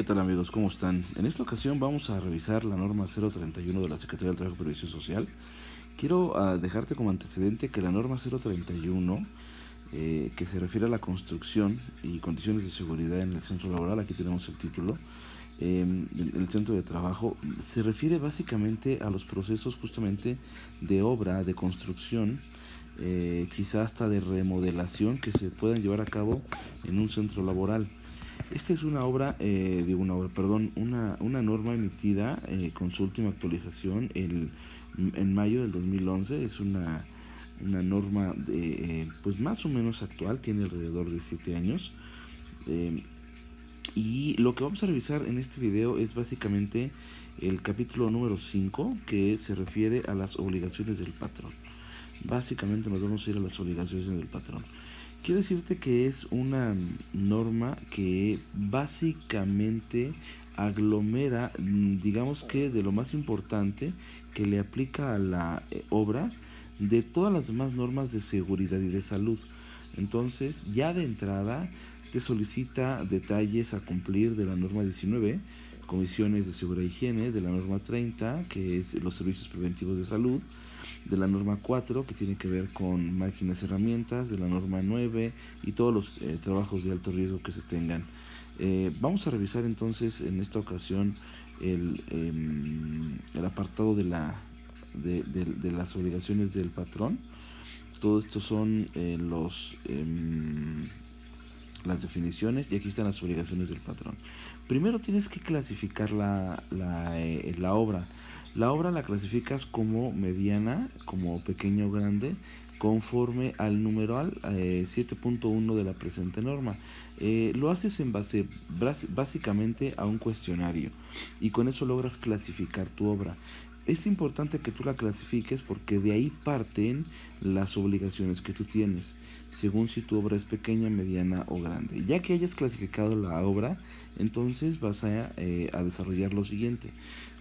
¿Qué tal amigos? ¿Cómo están? En esta ocasión vamos a revisar la norma 031 de la Secretaría del Trabajo y Previsión Social. Quiero dejarte como antecedente que la norma 031, que se refiere a la construcción y condiciones de seguridad en el centro laboral, aquí tenemos el título, el centro de trabajo, se refiere básicamente a los procesos justamente de obra, de construcción, quizá hasta de remodelación que se puedan llevar a cabo en un centro laboral. Esta es una norma emitida con su última actualización en mayo del 2011. Es una norma pues más o menos actual, tiene alrededor de 7 años. Eh, y lo que vamos a revisar en este video es básicamente el capítulo número 5, que se refiere a las obligaciones del patrón. Básicamente nos vamos a ir a las obligaciones del patrón. Quiero decirte que es una norma que básicamente aglomera, digamos que de lo más importante que le aplica a la obra de todas las demás normas de seguridad y de salud. Entonces, ya de entrada te solicita detalles a cumplir de la norma 19, comisiones de seguridad e higiene, de la norma 30, que es los servicios preventivos de salud, de la norma 4, que tiene que ver con máquinas y herramientas, de la norma 9 y todos los trabajos de alto riesgo que se tengan. Vamos a revisar entonces en esta ocasión el apartado de las obligaciones del patrón. Todo esto son las definiciones, y aquí están las obligaciones del patrón. Primero tienes que clasificar la obra. La obra la clasificas como mediana, como pequeña o grande, conforme al numeral 7.1 de la presente norma. Lo haces en base básicamente a un cuestionario, y con eso logras clasificar tu obra. Es importante que tú la clasifiques porque de ahí parten las obligaciones que tú tienes, según si tu obra es pequeña, mediana o grande. Ya que hayas clasificado la obra, entonces vas a desarrollar lo siguiente: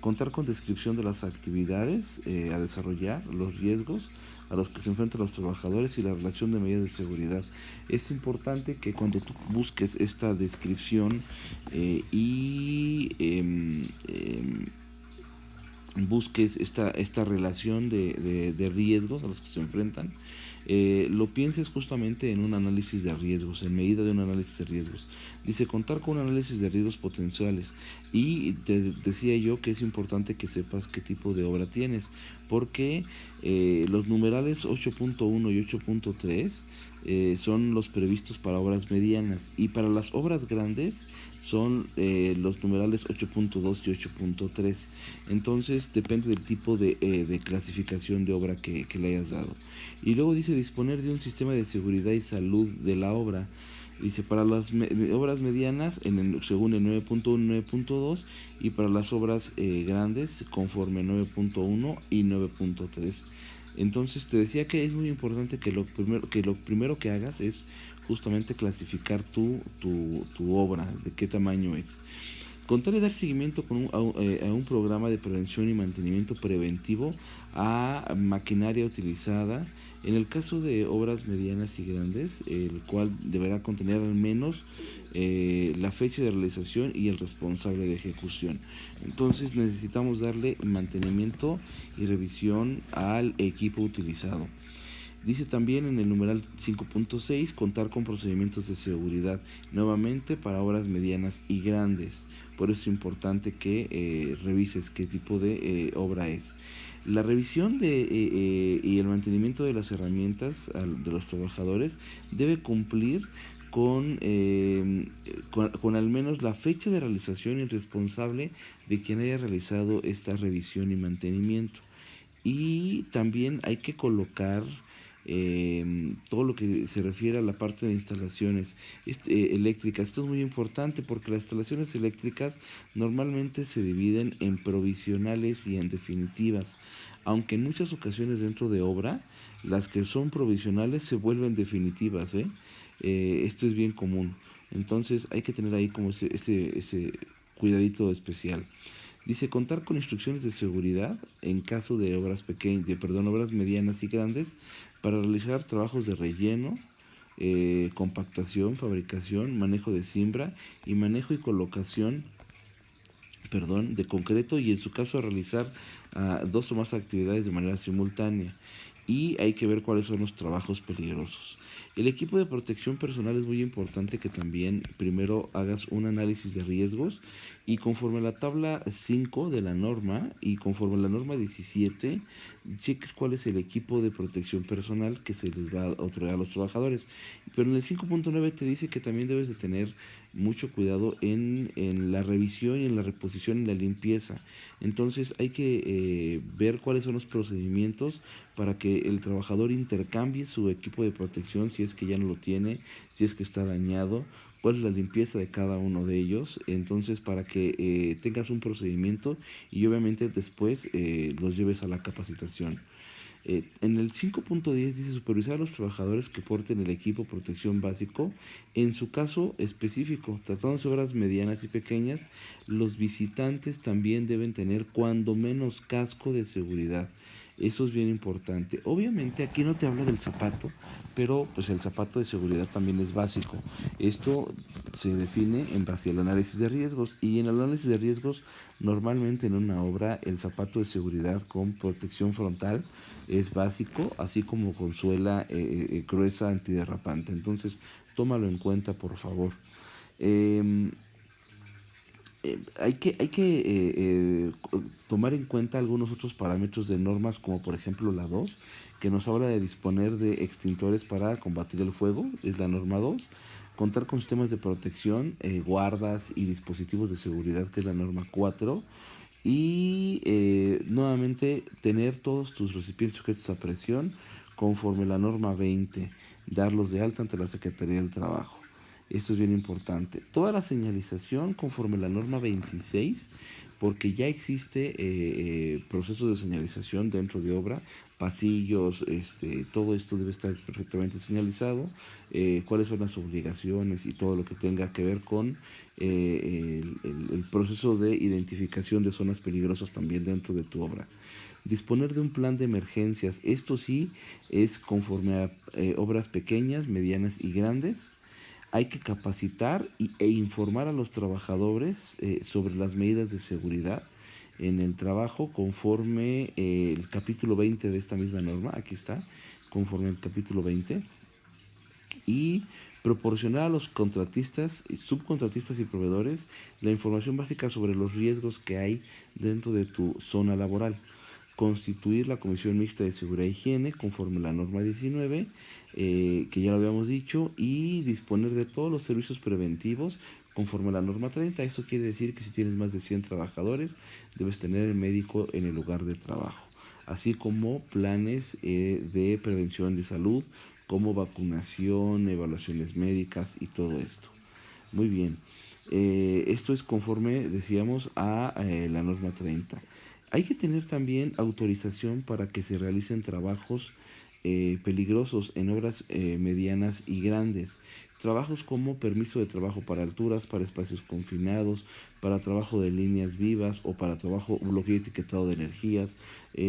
contar con descripción de las actividades a desarrollar, los riesgos a los que se enfrentan los trabajadores y la relación de medidas de seguridad. Es importante que cuando tú busques esta descripción busques esta relación de riesgos a los que se enfrentan, lo pienses justamente en un análisis de riesgos, en medida de un análisis de riesgos. Dice contar con un análisis de riesgos potenciales, y te decía yo que es importante que sepas qué tipo de obra tienes, porque los numerales 8.1 y 8.3 son los previstos para obras medianas, y para las obras grandes son los numerales 8.2 y 8.3. Entonces depende del tipo de clasificación de obra que le hayas dado. Y luego dice disponer de un sistema de seguridad y salud de la obra. Dice para las obras medianas según el 9.1 y 9.2, y para las obras grandes conforme 9.1 y 9.3. Entonces te decía que es muy importante que lo primero que hagas es justamente clasificar tu obra, de qué tamaño es. Contar y dar seguimiento a un programa de prevención y mantenimiento preventivo a maquinaria utilizada, en el caso de obras medianas y grandes, el cual deberá contener al menos la fecha de realización y el responsable de ejecución. Entonces necesitamos darle mantenimiento y revisión al equipo utilizado. Dice también en el numeral 5.6 contar con procedimientos de seguridad, nuevamente para obras medianas y grandes. Por eso es importante que revises qué tipo de obra es. La revisión y el mantenimiento de las herramientas de los trabajadores debe cumplir con al menos la fecha de realización y el responsable de quien haya realizado esta revisión y mantenimiento. Y también hay que colocar todo lo que se refiere a la parte de instalaciones eléctricas. Esto es muy importante porque las instalaciones eléctricas normalmente se dividen en provisionales y en definitivas, aunque en muchas ocasiones dentro de obra las que son provisionales se vuelven definitivas. Esto es bien común. Entonces hay que tener ahí como ese cuidadito especial. Dice contar con instrucciones de seguridad en caso de obras medianas y grandes, para realizar trabajos de relleno, compactación, fabricación, manejo de siembra y manejo y colocación de concreto y en su caso realizar dos o más actividades de manera simultánea. Y hay que ver cuáles son los trabajos peligrosos. El equipo de protección personal es muy importante que también primero hagas un análisis de riesgos y conforme a la tabla 5 de la norma y conforme a la norma 17, cheques cuál es el equipo de protección personal que se les va a otorgar a los trabajadores. Pero en el 5.9 te dice que también debes de tener mucho cuidado en la revisión y en la reposición y la limpieza. Entonces hay que ver cuáles son los procedimientos para que el trabajador intercambie su equipo de protección si es que ya no lo tiene, si es que está dañado, cuál es la limpieza de cada uno de ellos, entonces para que tengas un procedimiento y obviamente después los lleves a la capacitación. En el 5.10 dice supervisar a los trabajadores que porten el equipo protección básico. En su caso específico, tratándose de obras medianas y pequeñas, los visitantes también deben tener cuando menos casco de seguridad. Eso es bien importante. Obviamente aquí no te habla del zapato, pero pues el zapato de seguridad también es básico. Esto se define en base al análisis de riesgos y en el análisis de riesgos normalmente en una obra el zapato de seguridad con protección frontal es básico, así como con suela gruesa antiderrapante. Entonces tómalo en cuenta por favor. Eh, tomar en cuenta algunos otros parámetros de normas, como por ejemplo la 2 que nos habla de disponer de extintores para combatir el fuego, es la norma 2. Contar con sistemas de protección, guardas y dispositivos de seguridad, que es la norma 4. Y nuevamente tener todos tus recipientes sujetos a presión conforme la norma 20, darlos de alta ante la Secretaría del Trabajo. Esto es bien importante. Toda la señalización conforme la norma 26, porque ya existe procesos de señalización dentro de obra, pasillos, todo esto debe estar perfectamente señalizado, cuáles son las obligaciones y todo lo que tenga que ver con el proceso de identificación de zonas peligrosas también dentro de tu obra. Disponer de un plan de emergencias, esto sí es conforme a obras pequeñas, medianas y grandes. Hay que capacitar e informar a los trabajadores sobre las medidas de seguridad en el trabajo conforme el capítulo 20 de esta misma norma, aquí está, conforme el capítulo 20, y proporcionar a los contratistas, subcontratistas y proveedores la información básica sobre los riesgos que hay dentro de tu zona laboral. Constituir la Comisión Mixta de Seguridad e Higiene conforme a la norma 19, que ya lo habíamos dicho, y disponer de todos los servicios preventivos conforme a la norma 30. Eso quiere decir que si tienes más de 100 trabajadores, debes tener el médico en el lugar de trabajo, así como planes de prevención de salud, como vacunación, evaluaciones médicas y todo esto. Muy bien. Esto es conforme, decíamos, a la norma 30. Hay que tener también autorización para que se realicen trabajos peligrosos en obras medianas y grandes. Trabajos como permiso de trabajo para alturas, para espacios confinados, para trabajo de líneas vivas o para trabajo bloqueo y etiquetado de energías,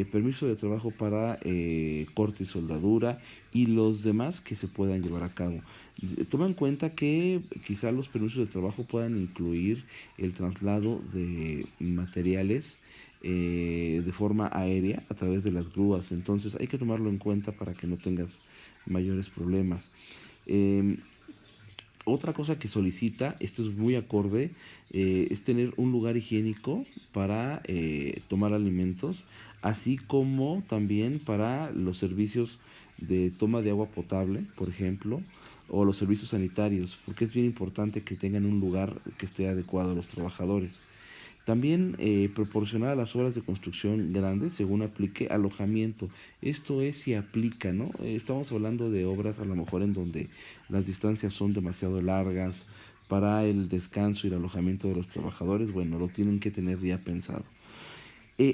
permiso de trabajo para corte y soldadura y los demás que se puedan llevar a cabo. Toma en cuenta que quizá los permisos de trabajo puedan incluir el traslado de materiales de forma aérea a través de las grúas. Entonces hay que tomarlo en cuenta para que no tengas mayores problemas. Eh, Otra cosa que solicita, esto es muy acorde, es tener un lugar higiénico para tomar alimentos, así como también para los servicios de toma de agua potable, por ejemplo, o los servicios sanitarios, porque es bien importante que tengan un lugar que esté adecuado a los trabajadores. También proporcionar a las obras de construcción grandes, según aplique, alojamiento. Esto es si aplica, ¿no? Estamos hablando de obras a lo mejor en donde las distancias son demasiado largas para el descanso y el alojamiento de los trabajadores. Bueno, lo tienen que tener ya pensado.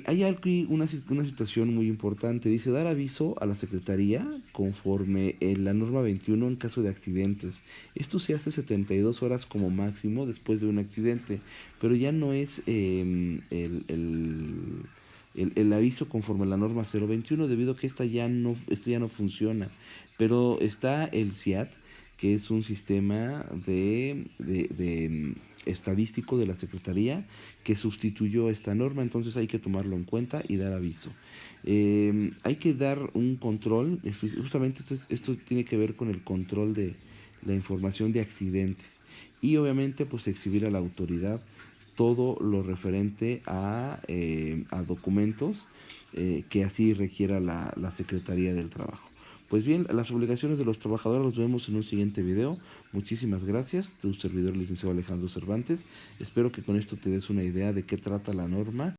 Hay aquí una situación muy importante. Dice dar aviso a la Secretaría conforme en la norma 21 en caso de accidentes. Esto se hace 72 horas como máximo después de un accidente, pero ya no es el aviso conforme a la norma 021 debido a que esta ya no funciona. Pero está el CIAT, que es un sistema estadístico de la Secretaría que sustituyó esta norma, entonces hay que tomarlo en cuenta y dar aviso. Hay que dar un control, justamente esto tiene que ver con el control de la información de accidentes y obviamente pues exhibir a la autoridad todo lo referente a documentos que así requiera la Secretaría del Trabajo. Pues bien, las obligaciones de los trabajadores los vemos en un siguiente video. Muchísimas gracias, tu servidor licenciado Alejandro Cervantes. Espero que con esto te des una idea de qué trata la norma.